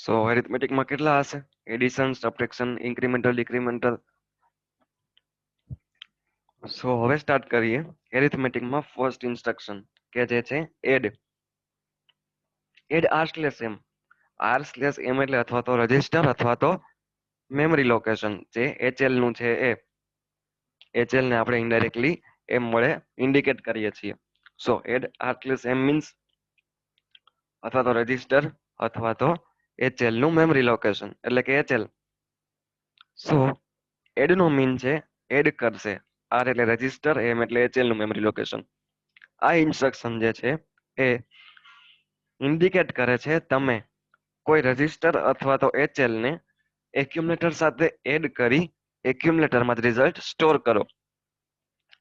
સો એરિથમેટિકમાં કેટલા હશે? Addition, subtraction, incremental, decremental. So હવે સ્ટાર્ટ કરીએ. એરિથમેટિકમાં ફર્સ્ટ ઇન્સ્ટ્રક્શન કે જે છે એડ. Add r/m. r/m એટલે અથવા તો રજિસ્ટર અથવા તો મેમરી લોકેશન જે HL નું છે એ. HL ને આપણે ઇનડાયરેક્ટલી એમ વડે ઇન્ડિકેટ કરીએ છીએ. સો એડ r/m મીન્સ અથવા તો રજિસ્ટર અથવા તો HL નું મેમરી લોકેશન એટલે કે HL. સો એડ નો મીન છે એડ કરશે. R એટલે રજિસ્ટર, M એટલે HL નું મેમરી લોકેશન. આ ઇન્સ્ટ્રક્શન જે છે એ ઇન્ડિકેટ કરે છે તમે કોઈ રજિસ્ટર અથવા તો HL ને એક્યુમ્યુલેટર સાથે એડ કરી એક્યુમ્યુલેટરમાં જ રિઝલ્ટ સ્ટોર કરો.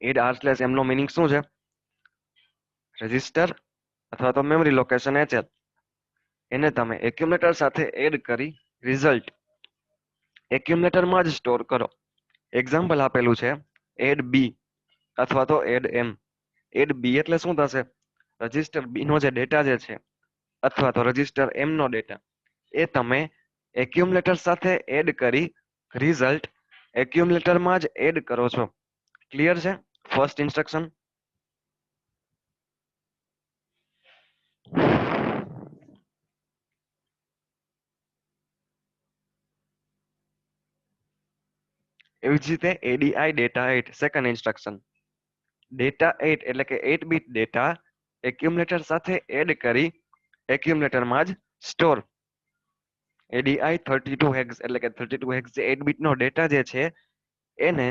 એડ r/m નો મિનિંગ શું છે? રજિસ્ટર અથવા તો મેમરી લોકેશન HL એને તમે એક્યુમ્યુલેટર સાથે એડ કરી રિઝલ્ટ એક્યુમ્યુલેટરમાં જ સ્ટોર કરો. એક્ઝામ્પલ આપેલું છે એડ B અથવા તો એડ M. એડ B એટલે શું થશે? રજિસ્ટર B નો જે ડેટા જે છે અથવા તો રજિસ્ટર M નો ડેટા એ તમે એક્યુમ્યુલેટર સાથે એડ કરી રિઝલ્ટ એક્યુમ્યુલેટરમાં જ એડ કરો છો. ક્લિયર છે? First instruction. એવી જ રીતે ADI data 8 second instruction. Data 8 એટલે કે 8 બીટ ડેટા એક્યુમ્યુલેટર સાથે એડ કરી એક્યુમ્યુલેટરમાં જ સ્ટોર. એડીઆઈ 32 હેક્સ એટલે કે 32 હેક્સ જે 8 બીટ નો ડેટા જે છે એને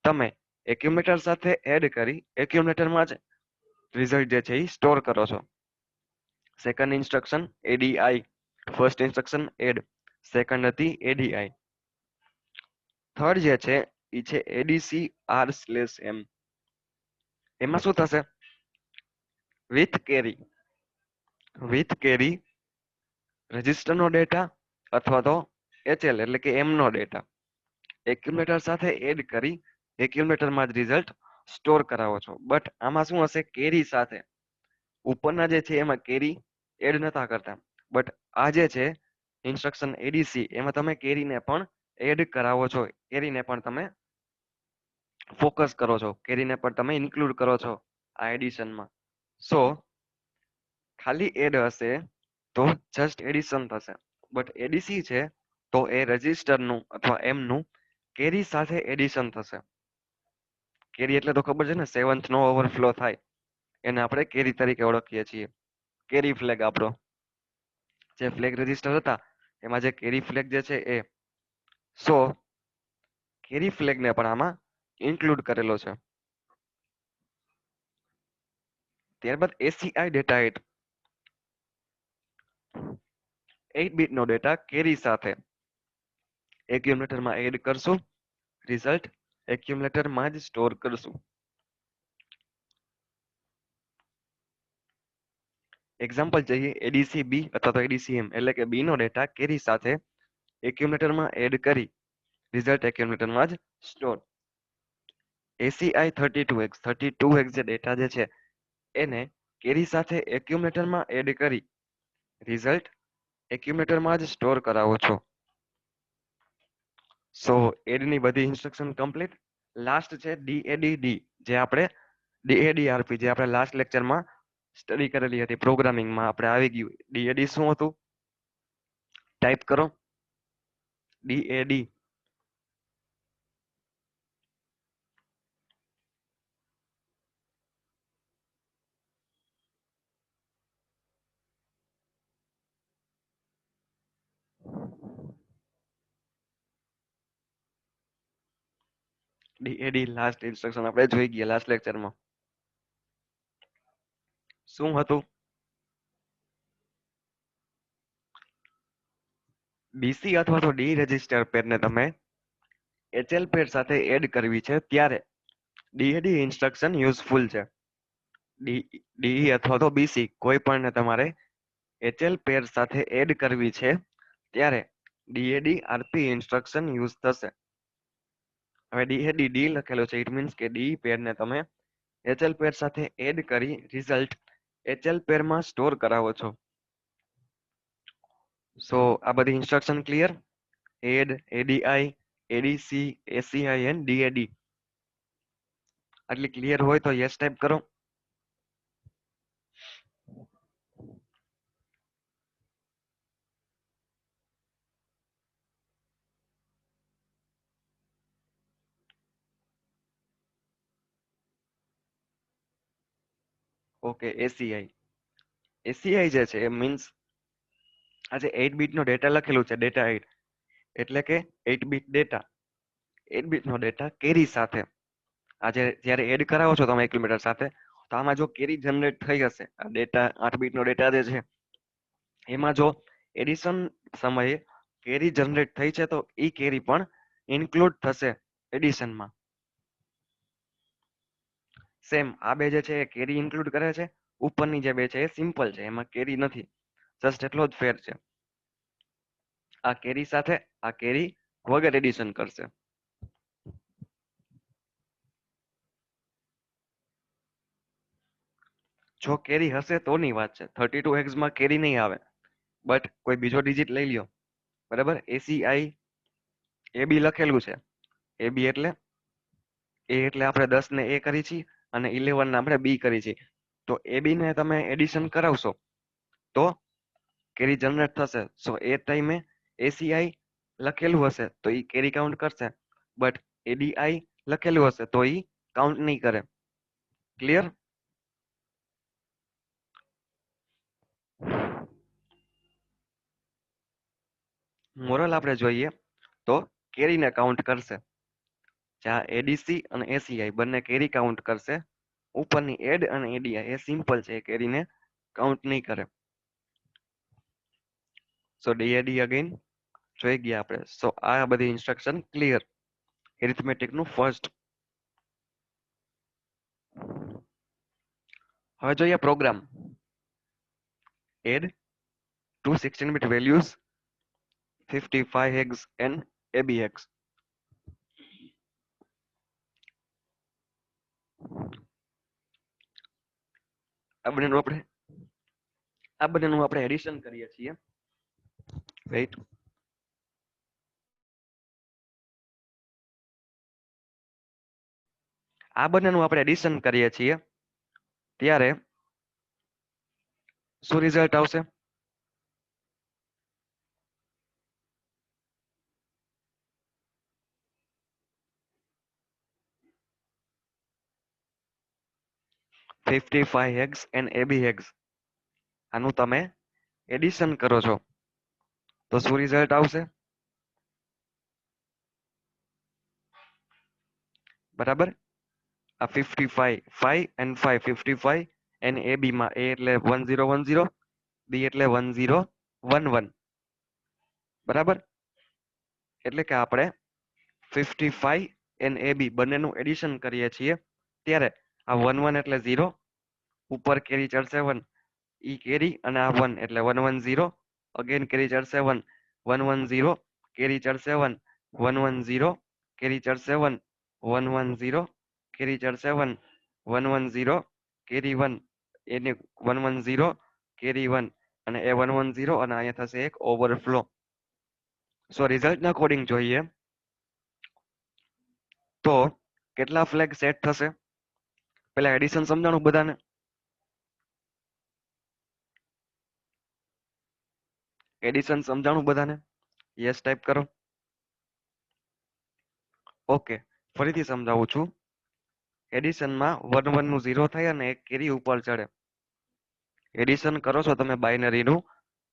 તમે એક્યુમ્યુલેટર સાથે એડ કરી એક્યુમ્યુલેટરમાં જ રિઝલ્ટ જે છે એ સ્ટોર કરો છો. Second instruction ADI. First instruction add, second હતી એડીઆઈ. થર્ડ જે છે એ છે એડીસી r/m. એમાં શું થશે? With carry. વિથ કેરી રજિસ્ટરનો ડેટા અથવા તો HL એટલે કે M નો ડેટા એક્યુમ્યુલેટર સાથે એડ કરી એક્યુમ્યુલેટરમાં જ રિઝલ્ટ સ્ટોર કરાવો છો. બટ આમાં શું હશે? કેરી સાથે. ઉપરના જે છે એમાં કેરી એડ નતા કરતા, બટ આ જે છે ઇન્સ્ટ્રક્શન એડીસી એમાં તમે કેરીને પણ એડ કરાવો છો. કેરીને પણ તમે ફોકસ કરો છો, કેરીને પણ તમે ઇન્ક્લુડ કરો છો આ એડિશનમાં. સો ખાલી એડ હશે તો જસ્ટ એડિશન થશે, બટ એડીસી છે તો એ રજિસ્ટરનું અથવા એમનું કેરી સાથે એડિશન થશે. કેરી એટલે તો ખબર છે ને, સેવન્થ નો ઓવરફ્લો થાય એને આપણે કેરી તરીકે ઓળખીએ છીએ. કેરી ફ્લેગ આપણો જે ફ્લેગ રજિસ્ટર હતા એમાં જે કેરી ફ્લેગ જે છે એ. સો કેરી ફ્લેગને પણ આમાં ઇન્ક્લુડ કરેલો છે. ત્યારબાદ એસીઆઈ ડેટા 8 બીટ નો ડેટા કેરી સાથે એક્યુમ્યુલેટરમાં એડ કરશું, રિઝલ્ટ એક્યુમ્યુલેટરમાં જ સ્ટોર કરશું. એક્ઝામ્પલ જોઈએ એડીસી બી અથવા તો એડીસી એમ એટલે કે બી નો ડેટા કેરી સાથે એક્યુમ્યુલેટરમાં એડ કરી રિઝલ્ટ એક્યુમ્યુલેટરમાં જ સ્ટોર. એસીઆઈ 32x જે ડેટા જે છે એને કેરી સાથે એક્યુમ્યુલેટરમાં એડ કરી રિઝલ્ટ એક્યુમ્યુલેટરમાં જ સ્ટોર કરાવો છો. સો એડની બધી ઇન્સ્ટ્રક્શન કમ્પ્લીટ. લાસ્ટ છે ડીએડીડી જે આપણે ડીએડીઆરપી જે આપણે લાસ્ટ લેક્ચરમાં સ્ટડી કરેલી હતી પ્રોગ્રામિંગમાં આપણે આવી ગયું. ડીએડી શું હતું? ટાઈપ કરો ડીએડી. ડીએડી લાસ્ટ ઇન્સ્ટ્રક્શન આપણે જોઈ ગયા લાસ્ટ લેક્ચરમાં. શું હતું? બીસી અથવા તો ડી રજિસ્ટર પેરને તમે HL પેર સાથે એડ કરવી છે ત્યારે ડીએડી ઇન્સ્ટ્રક્શન યુઝફુલ છે. ડી અથવા તો બીસી કોઈ પણ તમારે HL પેર સાથે એડ કરવી છે ત્યારે ડીએડી આરપી ઇન્સ્ટ્રક્શન યુઝ થશે. હવે ડીએડી ડી લખેલો છે ઇટ મીન્સ કે ડી પેરને તમે HL પેર સાથે એડ કરી રિઝલ્ટ HL પેરમાં સ્ટોર કરાવો છો. સો આ બધી instruction clear? Add, ADI, ADC, એસીઆઈએન, ડીએડી આટલી ક્લિયર હોય તો યસ ટાઈપ કરો. ઓકે, એસીઆઈ. એસીઆઈ જે છે એ મીન્સ આજે 8 બીટ નો ડેટા લખેલું છે, ડેટા 8 એટલે કે 8 બીટ ડેટા. 8 બીટ નો ડેટા કેરી સાથે આજે જ્યારે એડ કરાવો છો તમે એક્યુમ્યુલેટર સાથે, તો આમાં જો કેરી જનરેટ થઈ હશે, આ ડેટા 8 બીટ નો ડેટા જે છે એમાં જો એડિશન સમયે કેરી જનરેટ થઈ છે તો ઈ કેરી પણ ઇન્ક્લુડ થશે એડિશનમાં. સેમ આ બે જે છે એ કેરી ઇન્ક્લુડ કરે છે, ઉપરની જે બે છે એ સિમ્પલ છે, એમાં કેરી નથી, જસ્ટ એટલો જ ફેર છે. આ કેરી સાથે આ કેરી વગર એડિશન કરશે. જો કેરી હશે તો ની વાત છે, 32 હેક્સમાં કેરી નહીં આવે, બટ કોઈ બીજો ડિજિટ લઈ લ્યો, બરાબર. એસીઆઈ એ બી લખેલું છે, એ બી એટલે આપણે 10 ને એ કરી છીએ અને 11 ને આપણે બી કરી છીએ, તો એ બી ને તમે એડિશન કરાવશો તો કેરી જનરેટ થશે. સો એ ટાઈમે એસીઆઈ લખેલું હશે તો એ કેરી કાઉન્ટ કરશે, બટ એડીઆઈ લખેલું હશે તો એ કાઉન્ટ નહીં કરે. ક્લિયર? મોરલ આપણે જોઈએ તો કેરીને કાઉન્ટ કરશે, જ્યાં એડીસી અને એસીઆઈ બંને કેરી કાઉન્ટ કરશે. ઉપરની એડ અને એડીઆઈ એ સિમ્પલ છે, કેરીને કાઉન્ટ નહીં કરે. સો ડીએડી અગેન જોઈ ગયા આપણે. સો આ બધી ઇન્સ્ટ્રક્શન ક્લિયર એરિથમેટિક નું ફર્સ્ટ. હવે જોઈએ program. Add two 16 bit values 55 hex and abx. આ બંનેનું આપણે એડિશન કરીએ છીએ. વેઇટ. આ બંનેનું આપણે એડિશન કરીએ છીએ ત્યારે શું રિઝલ્ટ આવશે? $55 hex and AB hex. આનું તમે એડિશન કરો છો તો શું રિઝલ્ટ આવશે? બરાબર. આ 55 5 and 5 55 and AB માં A એટલે 1010, B એટલે 1011, બરાબર. એટલે કે આપણે 55 and AB બંનેનું એડિશન કરીએ છીએ ત્યારે આ 11 એટલે 0, ઉપર કેરી ચડશે 1, ઈ કેરી અને આ 1 એટલે 110, અગેન કેરી ચડશે 1, 110, કેરી ચડશે 1, 110, કેરી ચડશે 1, 110, કેરી ચડશે 1, 110, કેરી 1, એને 110, કેરી 1 અને એ 110 અને અહીંયા થશે એક ઓવરફ્લો. સો રિઝલ્ટના અકોર્ડિંગ જોઈએ તો કેટલા ફ્લેગ સેટ થશે? પેલા એડિશન સમજાણું બધાને? એડિશન સમજાણું બધાને? યસ ટાઈપ કરો. ઓકે, ફરીથી સમજાવું છું. એડિશનમાં 1 1 નું 0 થાય અને એક કેરી ઉપર ચડે. એડિશન કરો છો તમે બાઇનરીનું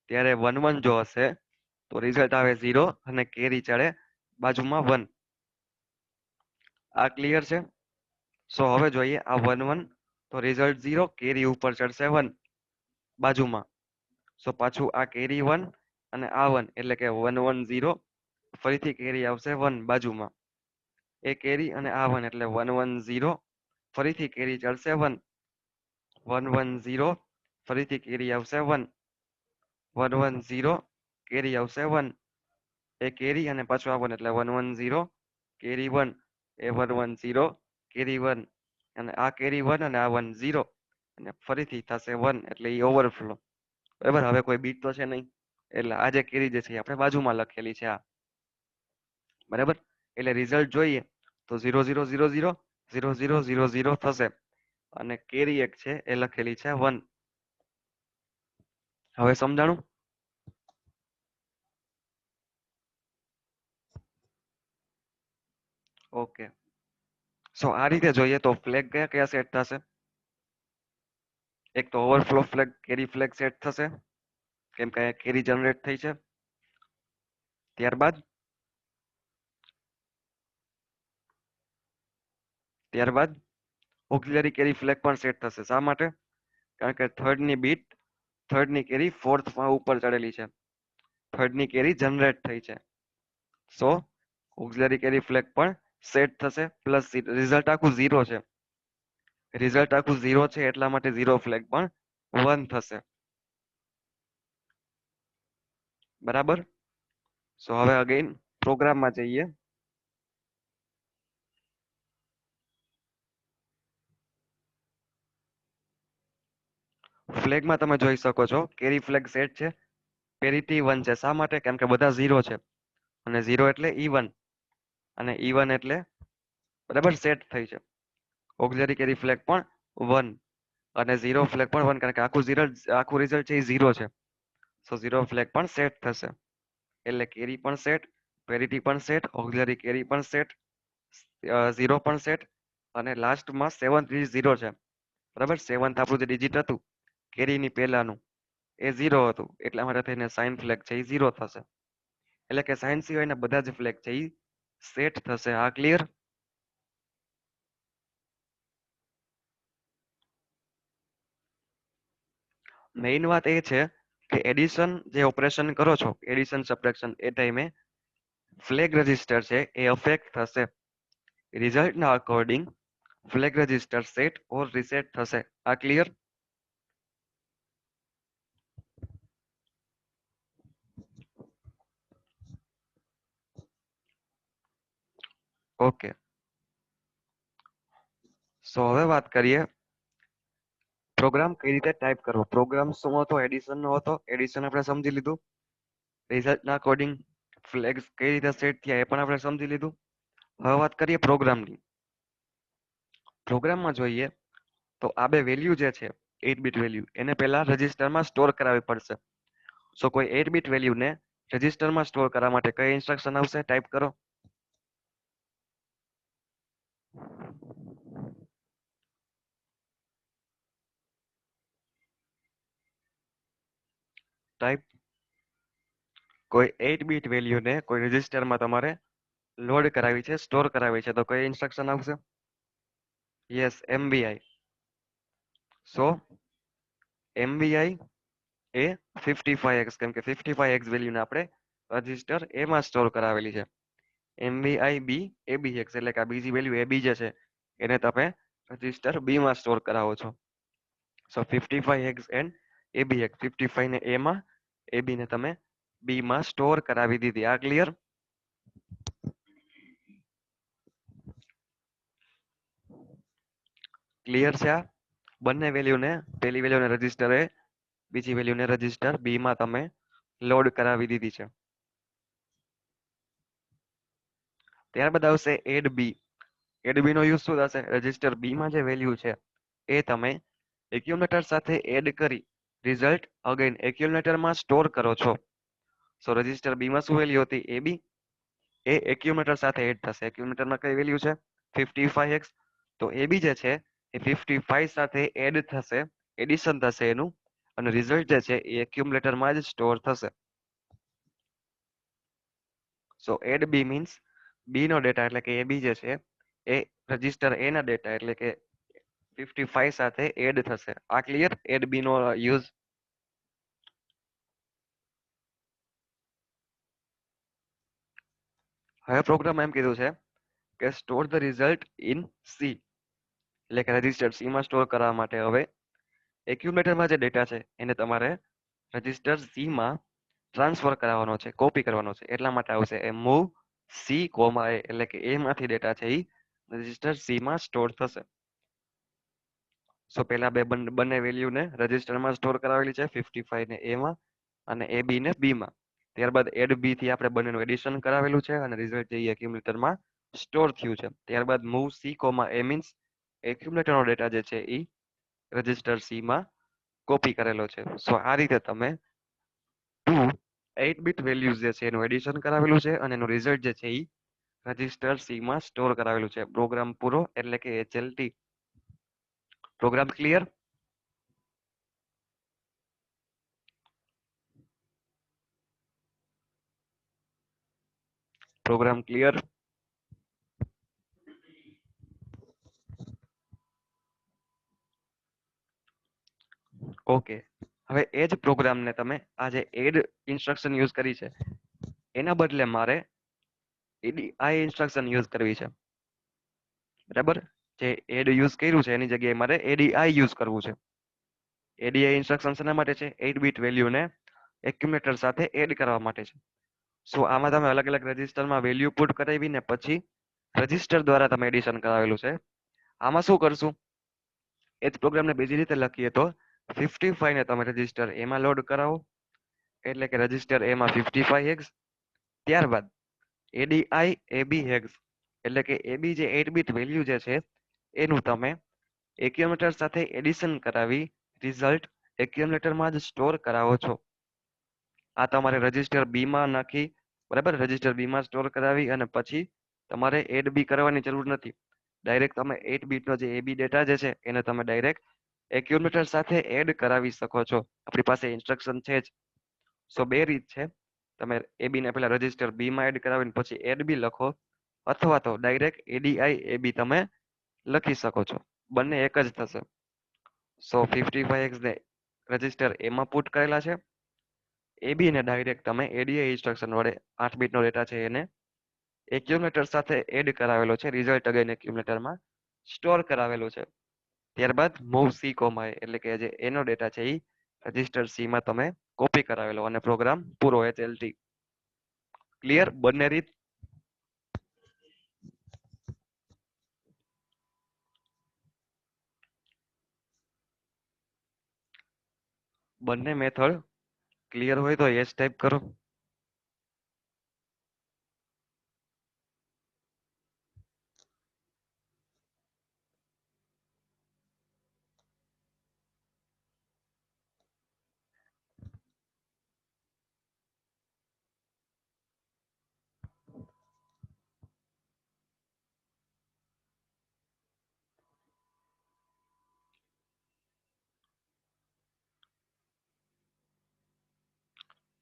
ત્યારે 1 1 જો હશે તો રિઝલ્ટ આવે 0 અને કેરી ચડે બાજુમાં 1. આ ક્લિયર છે? સો હવે જોઈએ આ 1 1 તો રિઝલ્ટ 0, કેરી ઉપર ચડશે 1 બાજુમાં. સો પાછું આ કેરી 1 અને આ 1 એટલે કે 1 1 0, ફરીથી કેરી આવશે 1 બાજુમાં. એ કેરી અને આ 1 એટલે 1 1 0, ફરીથી કેરી ચડશે 1, 1 1 0, ફરીથી કેરી આવશે 1, 1 1 0, કેરી આવશે 1, એ કેરી અને પાછું આ 1 એટલે 1 1 0, કેરી 1, એ 1 1 0, કેરી 1 અને આ કેરી 1 અને આ 1 0 અને ફરીથી થશે 1 એટલે એ ઓવરફ્લો. બરાબર. હવે કોઈ બીટ તો છે નહીં એટલે આ જે કેરી જે છે એ આપણે બાજુમાં લખેલી છે આ, બરાબર. એટલે રિઝલ્ટ જોઈએ તો 0 0 0 0 0 0 0 થશે અને કેરી એક છે એ લખેલી છે 1. હવે સમજાણું? ઓકે. સો આ રીતે જોઈએ તો ફ્લેગ કયા કયા સેટ થશે? એક તો overflow flag, carry flag set થશે કેમ કે કેરી જનરેટ થઈ છે. ત્યારબાદ ત્યારબાદ ઓક્સિલરી કેરી ફ્લેગ પણ સેટ થશે. શા માટે? કારણ કે થર્ડની કેરી ફોર્થમાં ઉપર ચડેલી છે, થર્ડની કેરી જનરેટ થઈ છે. સો ઓક્સિલરી કેરી ફ્લેગ પણ સેટ થશે, પ્લસ રિઝલ્ટ આખું 0 છે. રિઝલ્ટ આખું 0 છે એટલા માટે 0 ફ્લેગ પણ 1 થશે. બરાબર. સો હવે અગેન પ્રોગ્રામમાં જઈએ. ફ્લેગમાં તમે જોઈ શકો છો કેરી ફ્લેગ સેટ છે, પેરિટી 1 છે. શા માટે? કેમ કે બધા 0 છે અને 0 એટલે E1 અને E1 એટલે બરાબર સેટ થઈ છે. ઓક્સિલરી કેરી ફ્લેગ પણ 1 અને 0 ફ્લેગ પણ 1 કારણ કે આખું રિઝલ્ટ છે એ 0 છે. સો 0 ફ્લેગ પણ સેટ થશે. એટલે કેરી પણ સેટ, પેરિટી પણ સેટ, ઓક્સિલરી કેરી પણ સેટ, 0 પણ સેટ અને લાસ્ટમાં 7th ડિજિટ 0 છે. બરાબર. 7th આપણું જે ડિજિટ હતું કેરીની પહેલાનું એ 0 હતું એટલા માટે થઈને સાઇન ફ્લેગ છે એ 0 થશે. એટલે કે સાઇન સિવાયના બધા જ ફ્લેગ છે એ સેટ થશે. આ ક્લિયર? મેઇન વાત એ છે કે એડિશન જે ઓપરેશન કરો છો, એડિશન સબટ્રેક્શન, એ ટાઈમે ફ્લેગ રજિસ્ટર છે એ અફેક્ટ થશે. રિઝલ્ટના અકોર્ડિંગ ફ્લેગ રજિસ્ટર સેટ ઓર રીસેટ થશે. આ ક્લિયર? ઓકે. સો હવે વાત કરીએ પ્રોગ્રામ કઈ રીતે ટાઈપ કરવો. પ્રોગ્રામ શું હતો? એડિશન નો હતો. એડિશન આપણે સમજી લીધું. રિઝલ્ટના અકોર્ડિંગ ફ્લેગ્સ કઈ રીતે સેટ થયા એ પણ આપણે સમજી લીધું. હવે વાત કરીએ પ્રોગ્રામની. પ્રોગ્રામમાં જોઈએ તો આ બે વેલ્યુ જે છે 8 બીટ વેલ્યુ એને પહેલા રજિસ્ટરમાં સ્ટોર કરાવવી પડશે. સો કોઈ 8 બીટ વેલ્યુને રજિસ્ટરમાં સ્ટોર કરવા માટે કઈ ઇન્સ્ટ્રક્શન આવશે? ટાઈપ કરો. ટાઈપ. કોઈ 8 બીટ વેલ્યુને કોઈ રજિસ્ટરમાં તમારે લોડ કરાવી છે, સ્ટોર કરાવી છે, તો કઈ ઇન્સ્ટ્રક્શન આવશે? Yes, MVI. સો MVI એ 55x, કેમ કે 55x વેલ્યુને આપણે રજિસ્ટર એમાં સ્ટોર કરાવેલી છે. MVI B ABX એટલે કે આ બીજી વેલ્યુ AB જે છે એને તમે રજિસ્ટર B માં સ્ટોર કરાવો છો. સો 55x એન્ડ ABX, 55 ને A માં, AB ને તમે B માં સ્ટોર કરાવી દીધી. આ ક્લિયર? ક્લિયર છે? આ બંને વેલ્યુને, પહેલી વેલ્યુને રજિસ્ટર A, બીજી વેલ્યુને રજિસ્ટર B માં તમે લોડ કરાવી દીધી છે. ત્યારબાદ આવશે એડ B. એડ B નો યુઝ શું થશે? રજિસ્ટર B માં જે વેલ્યુ છે એ તમે એક્યુમ્યુલેટર સાથે એડ કરી રિઝલ્ટ અગેન એક્યુમ્યુલેટરમાં સ્ટોર કરો છો. સો રજિસ્ટર B માં શું વેલ્યુ હતી? AB. એ એક્યુમ્યુલેટર સાથે એડ થશે. એક્યુમ્યુલેટરમાં કઈ વેલ્યુ છે? 55x. તો AB જે છે એ 55 સાથે એડ થશે, એડિશન થશે એનું, અને રિઝલ્ટ જે છે એ એક્યુમ્યુલેટરમાં જ સ્ટોર થશે. સો એડ B મીન્સ B નો ડેટા એટલે કે AB જે છે એ રજિસ્ટર A ના ડેટા એટલે કે 55 સાથે એડ થશે. આ ક્લિયર? એડ B નો યુઝ. હવે પ્રોગ્રામ એમ કીધું છે કે store the result in C, એટલે કે રજિસ્ટર C માં સ્ટોર કરવા માટે હવે એક્યુમ્યુલેટરમાં જે ડેટા છે એને તમારે રજિસ્ટર C માં ટ્રાન્સફર કરાવવાનો છે, કોપી કરવાનો છે. એટલા માટે આવશે એ મૂવ C, A, એટલે કે A માંથી ડેટા છે એ રજિસ્ટર C માં સ્ટોર થશે. સો પહેલા બંને વેલ્યુને રજિસ્ટરમાં સ્ટોર કરાવેલી છે 55 ને A માં. અને એ બી ને બી માં. ત્યારબાદ એડ બી થી આપણે બંનેનું એડિશન કરાવેલું છે અને રિઝલ્ટ જે એક્યુમ્યુલેટરમાં સ્ટોર થયું છે. ત્યારબાદ move C comma A means એક્યુમ્યુલેટરનો ડેટા જે છે એ રજિસ્ટર સી માં કોપી કરેલો છે. સો આ રીતે તમે 8 બીટ વેલ્યુઝ જે છે એનું એડિશન કરાવેલું છે અને એનું રિઝલ્ટ જે છે એ રજિસ્ટર સી માં સ્ટોર કરાવેલું છે. પ્રોગ્રામ પૂરો એટલે કે HLT. Program clear? Program clear? Okay. હવે એ જ પ્રોગ્રામને તમે આ જે એડ ઇન્સ્ટ્રક્શન યુઝ કરી છે એના બદલે મારે એડીઆઈ ઇન્સ્ટ્રક્શન યુઝ કરવી છે. બરાબર? જે એડ યુઝ કર્યું છે એની જગ્યાએ મારે એડીઆઈ યુઝ કરવું છે. એડીઆઈ ઇન્સ્ટ્રક્શન શેના માટે છે? 8 બીટ વેલ્યુને એક્યુમ્યુલેટર સાથે એડ કરવા માટે છે. સો આમાં તમે અલગ અલગ રજિસ્ટરમાં વેલ્યુ પુટ કરાવીને પછી રજિસ્ટર દ્વારા તમે એડિશન કરાવેલું છે. આમાં શું કરશું? એ જ પ્રોગ્રામને બીજી રીતે લખીએ તો 55 ને તમે રજિસ્ટર એમાં લોડ કરાવો એટલે કે રજિસ્ટર એમાં 55 હેક્સ. ત્યારબાદ એડીઆઈ એબી હેક્સ એટલે કે એબી જે 8 બીટ વેલ્યુ જે છે એનું તમે એક્યુમ્યુલેટર સાથે એડિશન કરાવી રિઝલ્ટ એક્યુમ્યુલેટરમાં જ સ્ટોર કરાવો છો. આ તમારે રજિસ્ટર બી માં નાખી, બરાબર, રજિસ્ટર બી માં સ્ટોર કરાવી અને પછી તમારે એડ બી કરવાની જરૂર નથી. ડાયરેક્ટ તમે 8 બીટનો જે એબી ડેટા જે છે એને તમે ડાયરેક્ટ એક્યુમ્યુલેટર સાથે એડ કરાવી શકો છો. આપણી પાસે ઇન્સ્ટ્રક્શન છે જ. સો બે રીત છે. તમે એબી ને પેલા રજિસ્ટર બી માં એડ કરાવીને પછી એડ બી લખો, અથવા તો ડાયરેક્ટ એડીઆઈ એબી તમે લખી શકો છો. બંને એક જ થશે. સો 55x ને રજિસ્ટર એમાં પુટ કરેલા છે. એબી ને ડાયરેક્ટ તમે એડીઆઈ ઇન્સ્ટ્રક્શન વડે 8 બીટનો ડેટા છે એને એક્યુમ્યુલેટર સાથે એડ કરાવેલો છે. રિઝલ્ટ અગેન એક્યુમ્યુલેટરમાં સ્ટોર કરાવેલું છે. ત્યારબાદ મૂવ સી કોમા એટલે કે જે એનો ડેટા છે એ રજિસ્ટર સી માં તમે કોપી કરાવેલો અને પ્રોગ્રામ પૂરો. HLT. ક્લિયર બંને રીત? બંને મેથડ ક્લિયર હોય તો યસ ટાઈપ કરો.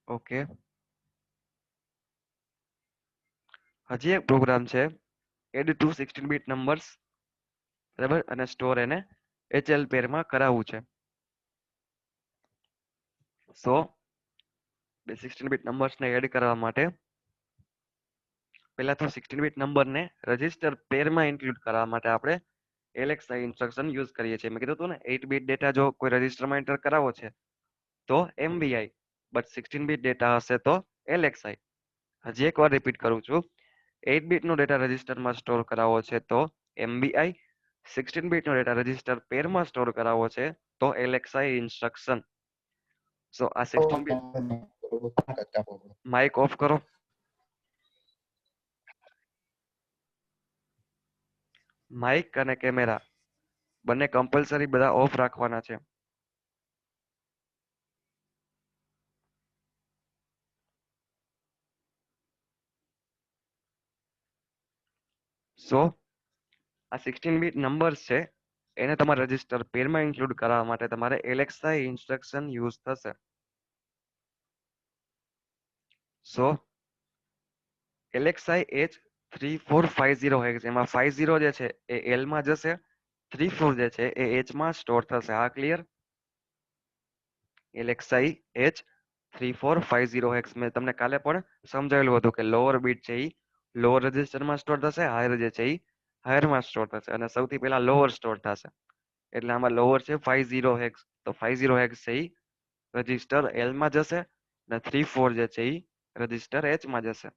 ઓકે. હજી એક પ્રોગ્રામ છે એડ ટુ 16 બીટ નંબર્સ, બરાબર, અને સ્ટોર એને HL પેરમાં કરાવવું છે. સો 16 બીટ નંબર્સને એડ કરવા માટે પહેલા તો 16 બીટ નંબરને રજિસ્ટર પેરમાં ઇન્ક્લુડ કરવા માટે આપણે LXI ઇન્સ્ટ્રક્શન યુઝ કરીએ છીએ. મેં કીધું હતું ને 8 બીટ ડેટા જો કોઈ રજિસ્ટરમાં એન્ટર કરાવવો છે તો MVI, બટ 16 બીટ ડેટા હશે તો LXI. હજી એક વાર રિપીટ કરું છું. 8 બીટનો ડેટા રજિસ્ટરમાં સ્ટોર કરાવવો છે તો MVI, 16 બીટનો ડેટા રજિસ્ટર પેરમાં સ્ટોર કરાવવો છે તો LXI ઇન્સ્ટ્રક્શન. સો આ 16 બીટ. માઇક ઓફ કરો. માઇક અને કેમેરા બંને કમ્પલસરી બધા ઓફ રાખવાના છે. સો આ 16 બીટ નંબર્સ છે એને તમારે રજિસ્ટર પેરમાં ઇન્ક્લુડ કરવા માટે તમારે LXI ઇન્સ્ટ્રક્શન યુઝ થશે. સો LXI H3450 હેક્સ, એમાં 50 જે છે એ L માં જશે, 34 જે છે એ H માં સ્ટોર થશે. આ ક્લિયર? LXI H3450 હેક્સ મેં તમને કાલે પણ સમજાવેલું હતું કે લોઅર બીટ છે એ લોઅર રજિસ્ટરમાં સ્ટોર થશે, હાયર જે છે એ હાયરમાં સ્ટોર થશે અને સૌથી પહેલા લોઅર સ્ટોર થશે. એટલે આમાં લોઅર છે 50 હેક્સ, તો 50 હેક્સ છે એ રજિસ્ટર L માં જશે અને 34 જે છે એ રજિસ્ટર H માં જશે.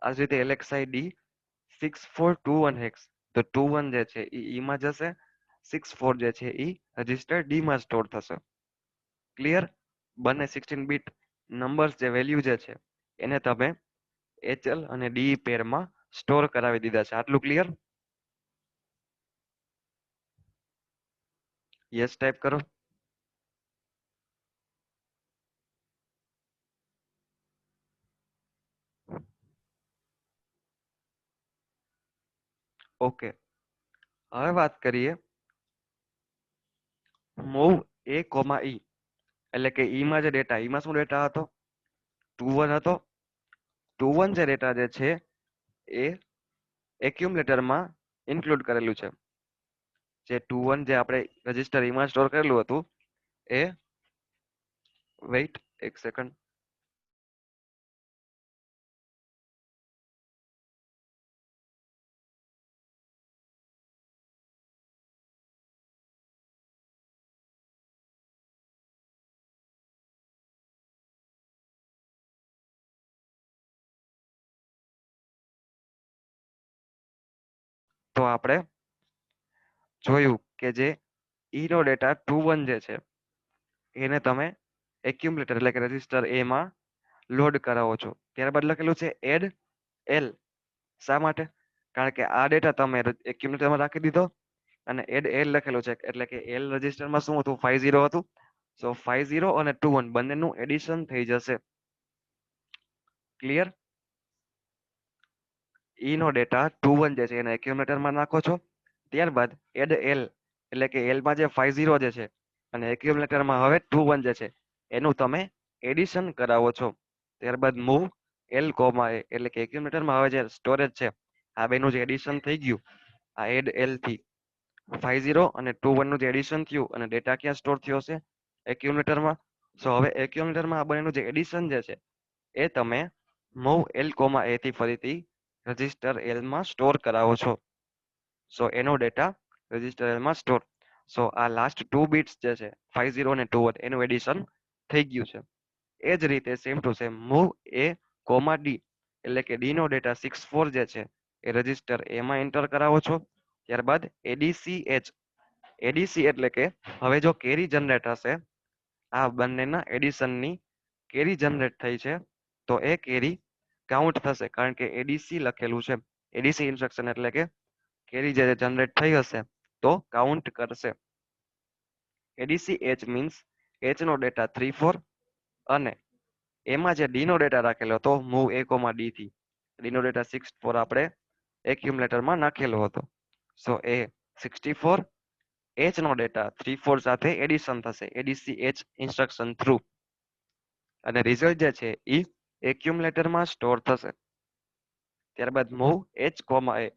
આ જ રીતે LXI D6421 હેક્સ, તો 21 જે છે એ E માં જશે, 64 જે છે એ રજિસ્ટર D માં સ્ટોર થશે. ક્લિયર? બંને 16 બીટ નંબર્સ જે વેલ્યુ જે છે એને તમે એચએલ અને ડી પેરમાં સ્ટોર કરાવી દીધા છે. આટલું ક્લિયર? યસ ટાઈપ કરો. ઓકે, હવે વાત કરીએ મૂવ એ કોમા ઈ, એટલે કે ઈમાં જે ડેટા, ઈમાં શું ડેટા હતો? 2 1 હતો. 2 1 જે ડેટા જે છે એ એક્યુમ્યુલેટરમાં ઇન્ક્લુડ કરેલું છે. જે 2 1 જે આપણે રજિસ્ટર ઈમાં સ્ટોર કરેલું હતું એ, વેઇટ એક સેકન્ડ, તો આપણે જોયું કે જે ઈ નો ડેટા 2 1 જે છે એને તમે એક્યુમ્યુલેટર એટલે કે રજિસ્ટર એ માં લોડ કરાવો છો. ત્યારબાદ લખેલું છે એડ એલ. શા માટે? કારણ કે આ ડેટા તમે એક્યુમ્યુલેટરમાં રાખી દીધો અને એડ એલ લખેલું છે એટલે કે એલ રજિસ્ટરમાં શું હતું? 50 હતું. સો 50 અને 2 1 બંનેનું એડિશન થઈ જશે. ક્લિયર? ઈ નો ડેટા 2 1 જે છે એને એક્યુમ્યુલેટરમાં નાખો છો. ત્યારબાદ એડ એલ એટલે કે એલમાં જે 50 જે છે અને એક્યુમ્યુલેટરમાં હવે 2 1 જે છે એનું તમે એડિશન કરાવો છો. ત્યારબાદ મૂવ એલ કોમા એ એટલે કે એક્યુમ્યુલેટરમાં હવે જે સ્ટોરેજ છે આ બેનું જે એડિશન થઈ ગયું આ એડ એલ થી 50 અને 2 1 નું જે એડિશન થયું અને ડેટા ક્યાં સ્ટોર થયો છે? એક્યુમ્યુલેટરમાં. સો હવે એક્યુમ્યુલેટરમાં આ બંનેનું જે એડિશન જે છે એ તમે મૂવ એલ કોમા એ થી ફરીથી રજિસ્ટર એલમાં સ્ટોર કરાવો છો. સો એનો ડેટા રજિસ્ટર એલમાં સ્ટોર. સો આ લાસ્ટ 2 બિટ્સ જે છે 50 અને 2 1 એનું એડિશન થઈ ગયું છે. એ જ રીતે same to same move A comma D એટલે કે ડી નો ડેટા 64 જે છે એ રજિસ્ટર એમાં એન્ટર કરાવો છો. ત્યારબાદ એડીસી એચ, એડીસી એટલે કે હવે જો કેરી જનરેટ હશે, આ બંનેના એડિશનની કેરી જનરેટ થઈ છે તો એ કેરી કાઉન્ટ થશે કારણ કે એડીસી લખેલું છે. એડીસી ઇન્સ્ટ્રક્શન એટલે કે કેરી જે જનરેટ થઈ હશે તો કાઉન્ટ કરશે. એડીસી એચ મીન્સ એચ નો ડેટા 3 4 અને એમાં જે ડી નો ડેટા રાખેલો હતો મૂવ એ કોમા ડી થી ડી નો ડેટા 64 આપણે એક્યુમ્યુલેટરમાં નાખેલો હતો. સો એ 64 એચ નો ડેટા 3 4 સાથે એડિશન થશે એડીસી એચ ઇન્સ્ટ્રક્શન થ્રુ અને રિઝલ્ટ જે છે એ એક્યુમ્યુલેટરમાં સ્ટોર થશે. ત્યારબાદ મૂવ એચ કોમા એ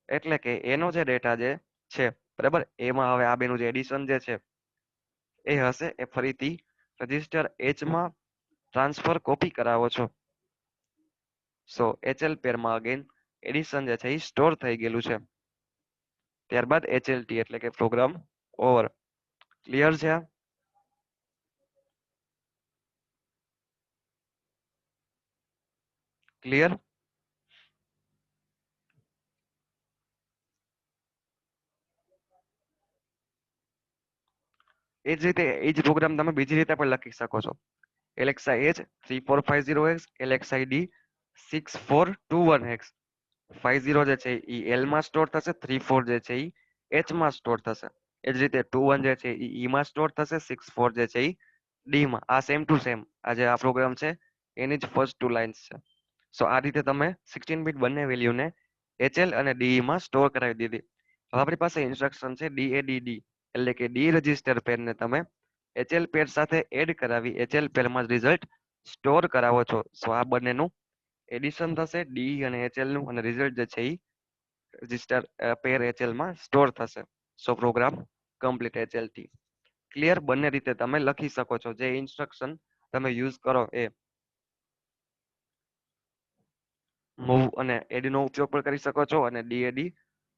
એટલે કે એનો જે ડેટા જે છે બરાબર એમાં હવે આ બેનું જે એડિશન જે છે એ હશે એ ફરીથી રજિસ્ટર એચમાં ટ્રાન્સફર કોપી કરાવો છો. સો એચએલ પેરમાં અગેન એડિશન જે છે એ સ્ટોર થઈ ગયેલું છે. ત્યારબાદ એચએલટી એટલે કે પ્રોગ્રામ ઓવર. ક્લિયર છે? ક્લિયર? એ જ રીતે એ જ પ્રોગ્રામ તમે બીજી રીતે પણ લખી શકો છો. એલેક્સા એજ 3450x એલેક્સા ડી 6421x 50 જે છે એ એલમાં સ્ટોર થશે, 34 જે છે એ એચમાં સ્ટોર થશે. એ જ રીતે 21 જે છે એ ઈમાં સ્ટોર થશે, 64 જે છે એ ડીમાં. આ સેમ ટુ સેમ આ જે આ પ્રોગ્રામ છે એની જ ફર્સ્ટ 2 લાઇન્સ છે. સો આ રીતે તમે 16 બીટ બંને વેલ્યુને એચએલ અને ડીઈ માં સ્ટોર કરાવી દીધી. હવે આપણી પાસે ઇન્સ્ટ્રક્શન છે ડીએડીડી એટલે કે ડી રજિસ્ટર પેરને તમે એચએલ પેર સાથે એડ કરાવી એચએલ પેરમાં રિઝલ્ટ સ્ટોર કરાવો છો. સો આ બંનેનું એડિશન થશે ડી અને એચએલ નું અને રિઝલ્ટ જે છે એ રજિસ્ટર પેર એચએલ માં સ્ટોર થશે. સો પ્રોગ્રામ કમ્પ્લીટ એચએલટી. ક્લિયર? બંને રીતે તમે લખી શકો છો. જે ઇન્સ્ટ્રક્શન તમે યુઝ કરો એ મૂવ અને એડી નો ઉપયોગ પણ કરી શકો છો અને ડીએડી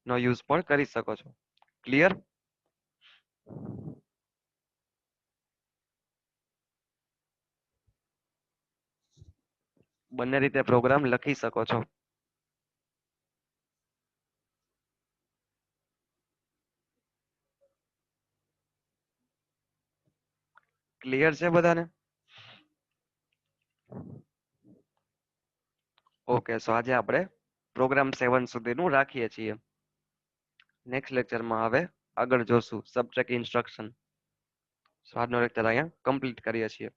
નો યુઝ પણ કરી શકો છો. ક્લિયર? બંને રીતે પ્રોગ્રામ લખી શકો છો. ક્લિયર છે બધાને? ઓકે, સો આજે આપણે પ્રોગ્રામ 7 સુધીનું રાખીએ છીએ. નેક્સ્ટ લેક્ચરમાં હવે આગળ જોશું સબટ્રેક ઇન્સ્ટ્રક્શન. સો આજનો લેક્ચર અહીંયા કમ્પ્લીટ કરીએ છીએ.